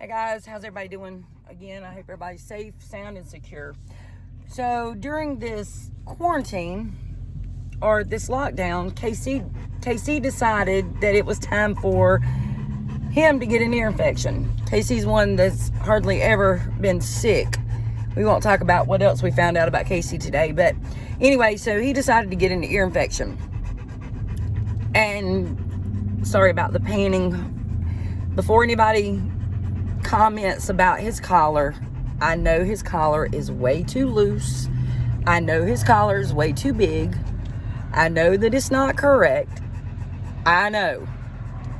Hey guys, how's everybody doing? Again, I hope everybody's safe, sound, and secure. So during this quarantine or this lockdown, KC decided that it was time for him to get an ear infection. KC's one that's hardly ever been sick. We won't talk about what else we found out about KC today, but anyway, so he decided to get an ear infection. And sorry about the panning. Before anybody comments about his collar, I know his collar is way too loose. I know his collar is way too big. I know that it's not correct. I know.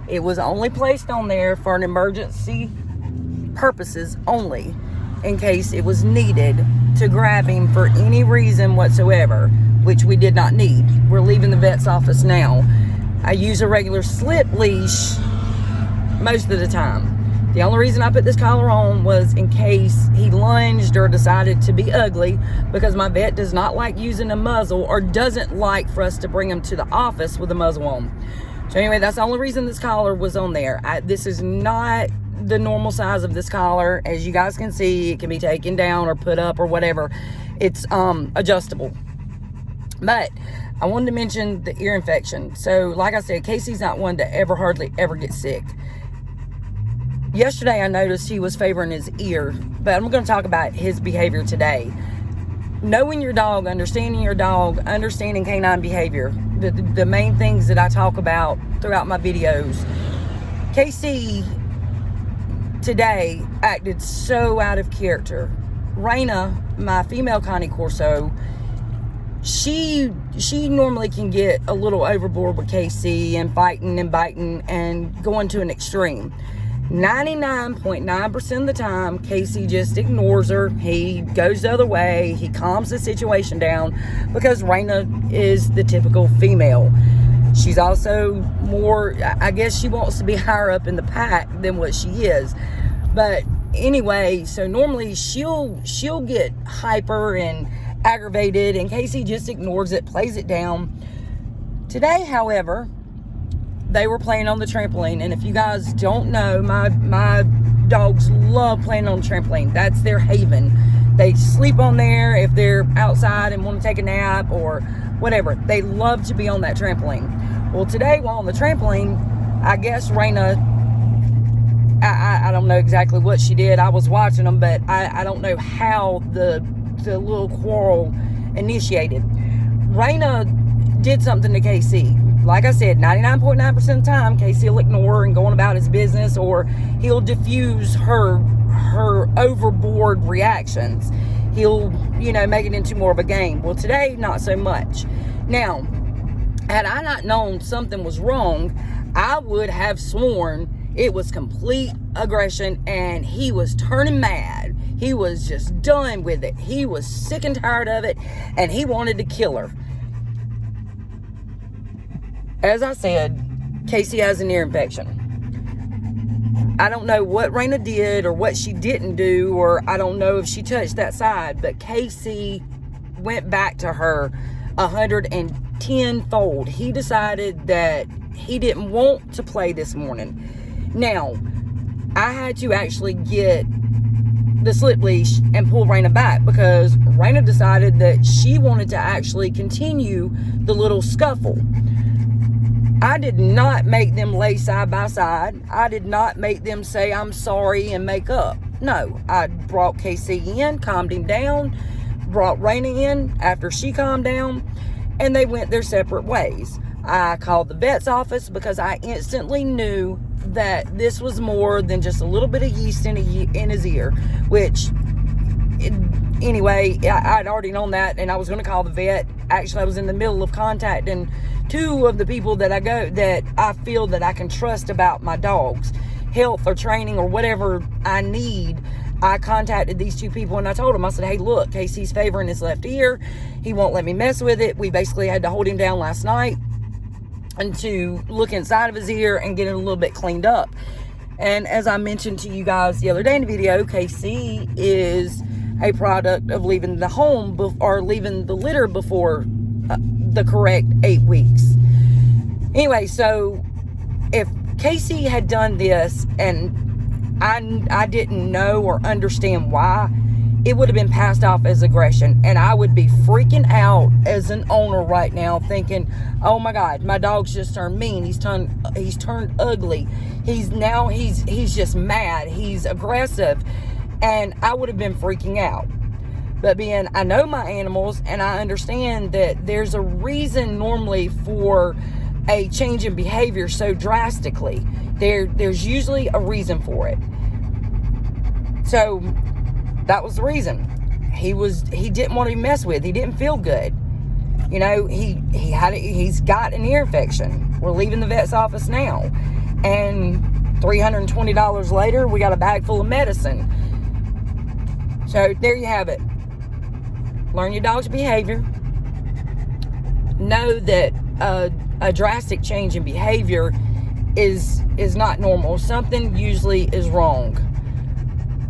It was only placed on there for an emergency purposes only, in case it was needed to grab him for any reason whatsoever, which we did not need. We're leaving the vet's office now. I use a regular slip leash most of the time. The only reason I put this collar on was in case he lunged or decided to be ugly, because my vet does not like using a muzzle or doesn't like for us to bring him to the office with a muzzle on. So anyway, that's the only reason this collar was on there. This is not the normal size of this collar. As you guys can see, it can be taken down or put up or whatever. It's adjustable. But I wanted to mention the ear infection. So like I said, Casey's not one to hardly ever get sick. Yesterday, I noticed he was favoring his ear, but I'm going to talk about his behavior today. Knowing your dog, understanding canine behavior, the main things that I talk about throughout my videos. KC today acted so out of character. Reina, my female Connie Corso, she normally can get a little overboard with KC and fighting and biting and going to an extreme. 99.9% of the time, Casey just ignores her. He goes the other way. He calms the situation down because Reina is the typical female. She's also more, I guess she wants to be higher up in the pack than what she is. But anyway, so normally she'll get hyper and aggravated, and Casey just ignores it, plays it down. Today, however, they were playing on the trampoline, and if you guys don't know, my dogs love playing on the trampoline. That's their haven. They sleep on there if they're outside and want to take a nap or whatever. They love to be on that trampoline. Well, today while on the trampoline, I guess Reina, I don't know exactly what she did. I was watching them, but I don't know how the little quarrel initiated. Reina did something to KC. Like I said, 99.9% of the time, Casey will ignore her and go on about his business, or he'll diffuse her overboard reactions. He'll, make it into more of a game. Well, today, not so much. Now, had I not known something was wrong, I would have sworn it was complete aggression and he was turning mad. He was just done with it. He was sick and tired of it, and he wanted to kill her. As I said, Casey has an ear infection. I don't know what Reina did or what she didn't do, or I don't know if she touched that side, but Casey went back to her 110-fold. He decided that he didn't want to play this morning. Now, I had to actually get the slip leash and pull Reina back because Reina decided that she wanted to actually continue the little scuffle. I did not make them lay side by side. I did not make them say, I'm sorry, and make up. No, I brought KC in, calmed him down, brought Reina in after she calmed down, and they went their separate ways. I called the vet's office because I instantly knew that this was more than just a little bit of yeast in his ear, which, anyway, I'd already known that, and I was going to call the vet. Actually, I was in the middle of contacting two of the people that I feel that I can trust about my dogs, health or training or whatever I need. I contacted these two people and I told them, I said, hey, look, Casey's favoring his left ear. He won't let me mess with it. We basically had to hold him down last night and to look inside of his ear and get it a little bit cleaned up. And as I mentioned to you guys the other day in the video, KC is a product of leaving the home or leaving the litter before the correct 8 weeks. Anyway, so if Casey had done this and I didn't know or understand why, it would have been passed off as aggression. And I would be freaking out as an owner right now thinking, oh my God, my dog's just turned mean. He's turned ugly. He's just mad. He's aggressive. And I would have been freaking out. But being I know my animals and I understand that there's a reason normally for a change in behavior so drastically. There's usually a reason for it. So that was the reason. He didn't want to be messed with. He didn't feel good. You know, he's got an ear infection. We're leaving the vet's office now. And $320 later, we got a bag full of medicine. So there you have it. Learn your dog's behavior. Know that a drastic change in behavior is not normal. Something usually is wrong.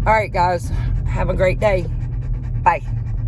All right, guys. Have a great day. Bye.